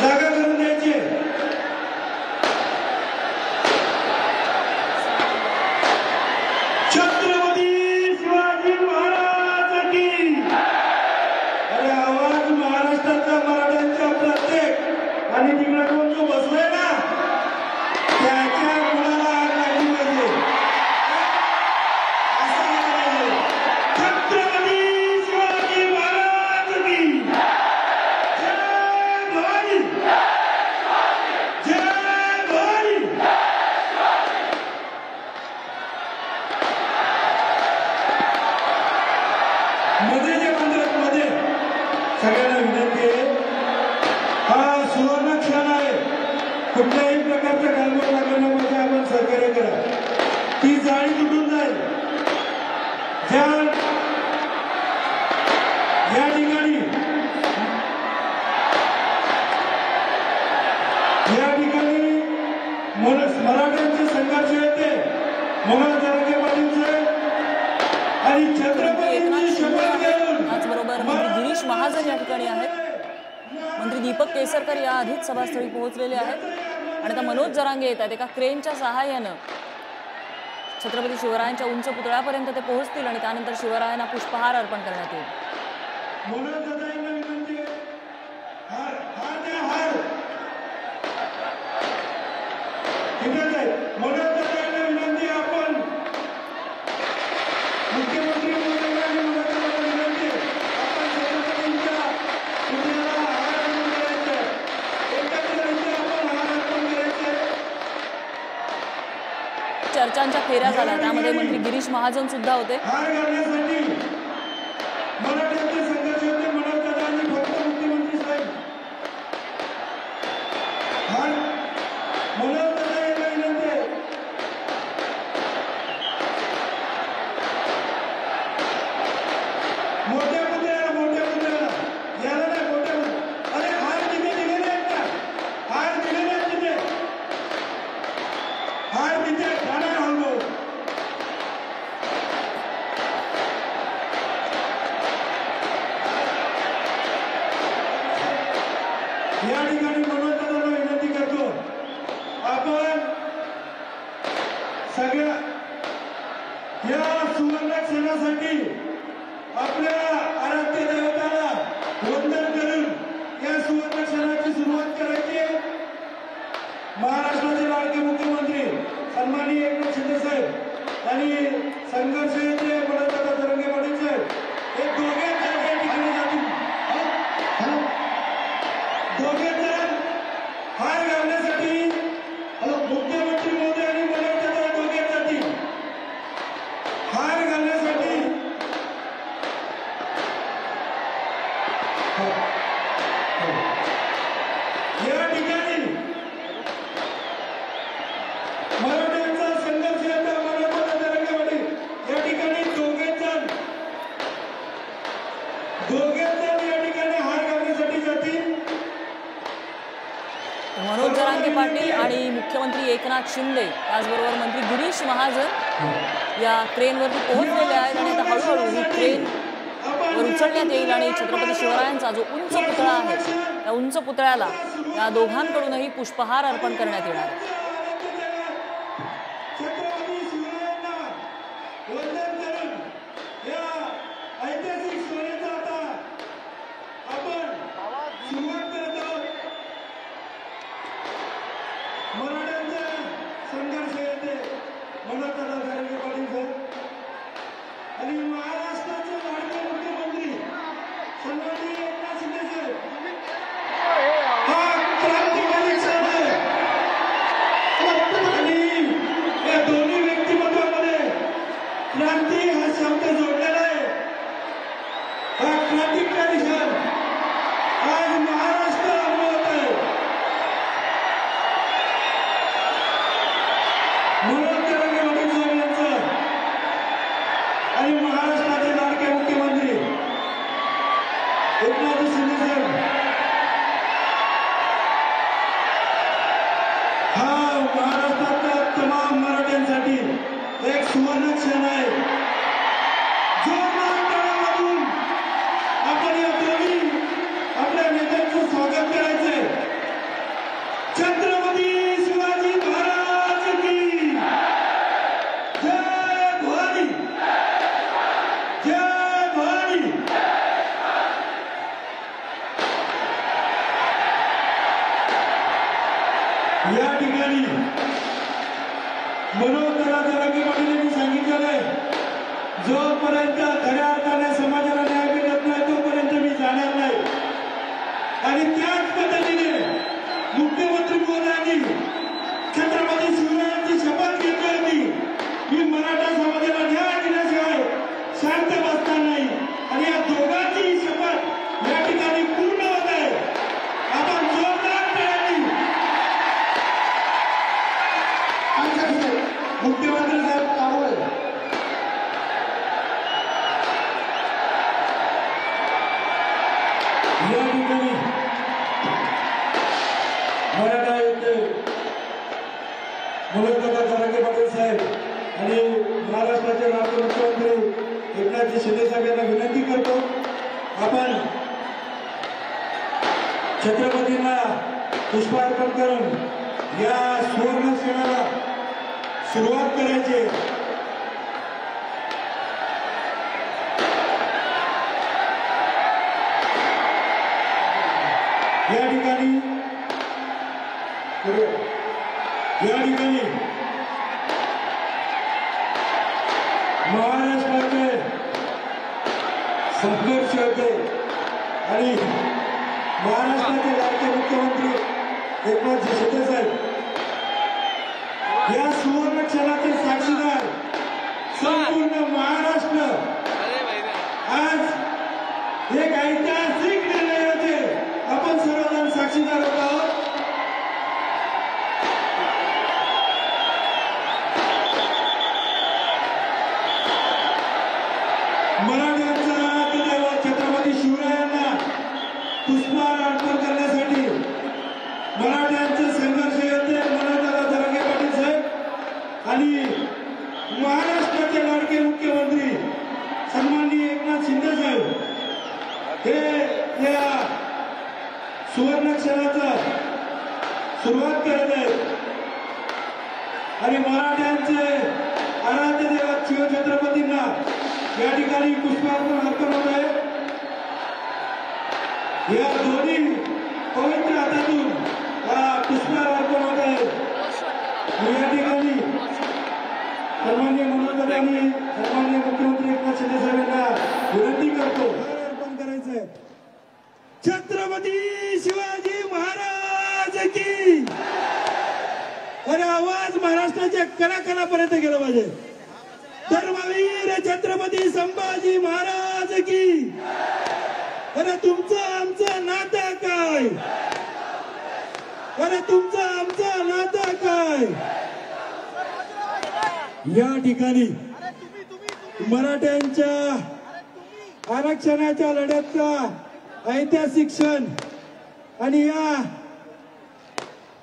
जागा करून द्यायची। छत्रपती शिवाजी महाराज की। अरे आवाज महाराष्ट्राच्या मराठ्यांच्या प्रत्येक आणि तिकडे कोण जो बसलाय ना त्याच्या मुलाला आग लागली पाहिजे। छत्रपती शिवाजी महाराज की जय भवानी, जय भवानी। मध्ये जे मंदिरात मध्ये सगळ्यांना विनंती आहे, हा सुवर्ण क्षण आहे, कुठल्याही प्रकारचा गालबोट लागण्यामध्ये आपण सहकार्य करा। ती जाळी तुटून जाईल। या ठिकाणी मराठ्यांचे संघर्ष येते मनोज जरांगे पाटीलचे आणि छत्रपतींची शपथ घेऊन। त्याचबरोबर मंत्री गिरीश महाजन या ठिकाणी आहेत, मंत्री दीपक केसरकर या आधीच सभास्थळी पोहोचलेले आहेत आणि आता मनोज जरांगे येत आहेत। एका क्रेनच्या सहाय्यानं छत्रपती शिवरायांच्या उंच पुतळ्यापर्यंत ते पोहोचतील आणि त्यानंतर शिवरायांना पुष्पहार अर्पण करण्यात येईल। चर्चांच्या फेऱ्या झाल्या, त्यामध्ये मंत्री गिरीश महाजन सुद्धा होते। या ठिकाणी मनोजदादांना विनंती करतो, आपण सगळ्या या सुवर्ण क्षणासाठी आपल्या आराध्य देवताला वंदन करून या सुवर्ण क्षणाची सुरुवात करायची आहे। महाराष्ट्राचे लाडके मुख्यमंत्री सन्माननीय एकनाथ शिंदे साहेब आणि संघर्ष येथे मनोजदादा जरांगे पाटील साहेब हे दोघे या ठिकाणी जातील। दोघे जण हार घालण्यासाठी मुख्यमंत्री मोदी आणि मनोजदादा दोघे जातील हार घालण्यासाठी। या ठिकाणी मराठ्यांचा संघर्ष येतो मनोजदादा जरांगे पाटील या ठिकाणी दोघे जण या ठिकाणी हार घालण्यासाठी जातील। मनोज जरांगे पाटील आणि मुख्यमंत्री एकनाथ शिंदे त्याचबरोबर मंत्री गिरीश महाजन या क्रेनवरती पोहोचलेले आहेत आणि आता हळूहळू ही क्रेन वर उचलण्यात येईल आणि छत्रपती शिवरायांचा जो उंच पुतळा आहे त्या उंच पुतळ्याला या दोघांकडूनही पुष्पहार अर्पण करण्यात येणार आहे। संघर्ष येते मनोजदादा जरांगे पाटील साहेब आणि महाराष्ट्राचे लाडके मुख्यमंत्री सन्माननीय एकनाथ शिंदे साहेब हा क्रांतिकारी क्षण आहे। या ठिकाणी मनोज जरांगे पाटील यांनी सांगितलेलं आहे, जोपर्यंत खऱ्या अर्थाने समाजाला न्याय मिळत नाही तोपर्यंत मी जाणार नाही. आणि त्याच पद्धतीने मुख्यमंत्री महोदयांनी छत्रपती शिवरायांची शपथ घेतली होती, मी मराठा समाजाला न्याय दिल्याशिवाय शांत बसणार नाही. आणि या दोघांची शपथ या ठिकाणी पूर्ण होत आहे. आपण जोरदार टाळ्यांनी मुख्यमंत्री साहेब कारवाई या ठिकाणी मराठा युद्ध मनोज जरांगे पाटील साहेब आणि महाराष्ट्राचे राज्य मुख्यमंत्री एकनाथ शिंदे साहेब यांना विनंती करतो, आपण छत्रपतींना पुष्पार्पण करून या सुवर्ण क्षणाला सुरुवात करायची. या ठिकाणी महाराष्ट्राचे संघर्ष होते आणि महाराष्ट्राचे राज्य मुख्यमंत्री एकनाथ शिंदे साहेब या सुवर्ण क्षणाचे साक्षीदार संपूर्ण महाराष्ट्र आज एक ऐतिहासिक निर्णयाचे आपण सर्वजण साक्षीदार होत आहोत. मराठ्यांचा आराध्यदैवत छत्रपती शिवरायांना पुष्पहार अर्पण करण्यासाठी मराठ्यांचे संघर्ष योद्धे मनोज जरांगे पाटील साहेब आणि महाराष्ट्राचे लाडके मुख्यमंत्री सन्माननीय एकनाथ शिंदे साहेब हे या सुवर्ण क्षणाचा सुरुवात करत आहेत. आणि मराठ्यांचे आराध्य दैवत शिवछत्रपतींना या ठिकाणी पुष्पार्पण अर्पण होत आहे. या दोन्ही पवित्र हातातून पुष्पहार अर्पण होत आहे. या ठिकाणी सन्माननीय मनोज आणि सन्माननीय मुख्यमंत्री एकनाथ शिंदे साहेबांना विनंती करतो, अर्पण करायचंय. छत्रपती शिवाजी महाराज की. अरे आवाज महाराष्ट्राच्या कणाकणापर्यंत गेला पाहिजे. धर्मवीर छत्रपती संभाजी महाराज की. अरे तुमचं आमचं नातं काय? अरे तुमचं आमचं नातं काय? या ठिकाणी मराठ्यांच्या आरक्षणाच्या लढ्याचा ऐतिहासिक क्षण आणि या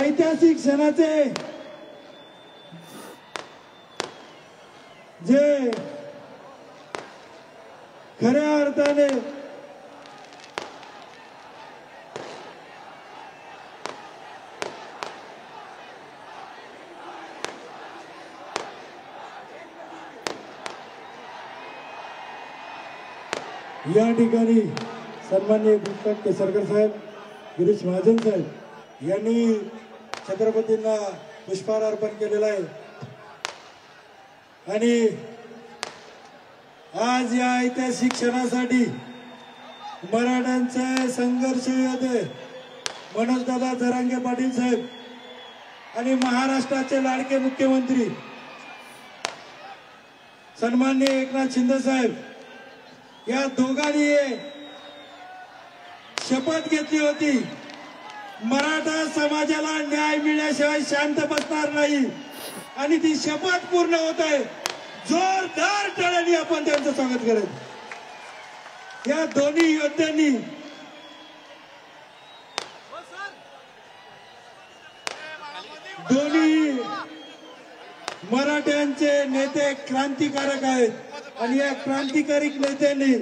ऐतिहासिक क्षणाचे जे खऱ्या अर्थाने या ठिकाणी सन्माननीय भूषण केसरकर साहेब, गिरीश महाजन साहेब यांनी छत्रपतींना पुष्पहार अर्पण केलेला आहे. आणि आज या ऐतिहासिक क्षणासाठी मराठ्यांचे संघर्ष योद्धे मनोजदादा जरांगे पाटील साहेब आणि महाराष्ट्राचे लाडके मुख्यमंत्री सन्माननीय एकनाथ शिंदे साहेब या दोघांनी शपथ घेतली होती, मराठा समाजाला न्याय मिळण्याशिवाय शांत बसणार नाही. आणि ती शपथ पूर्ण होत आहे. जोरदार टाळ्यांनी आपण त्यांचं स्वागत करायचं. या दोन्ही योद्ध्यांनी दोन्ही मराठ्यांचे नेते क्रांतिकारक आहेत आणि या क्रांतिकारी नेत्यांनी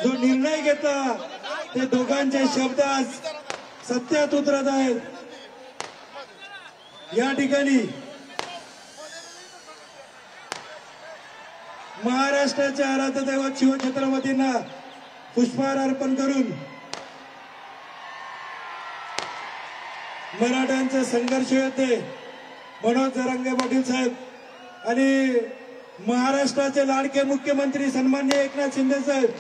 जो निर्णय घेतला ते दोघांचे शब्द आज सत्यात उतरत आहेत. या ठिकाणी महाराष्ट्राच्या आराध्य दैवत शिवछत्रपतींना पुष्पहार अर्पण करून मराठ्यांचे संघर्ष योद्धे मनोज जरांगे पाटील साहेब आणि महाराष्ट्राचे लाडके मुख्यमंत्री सन्माननीय एकनाथ शिंदे साहेब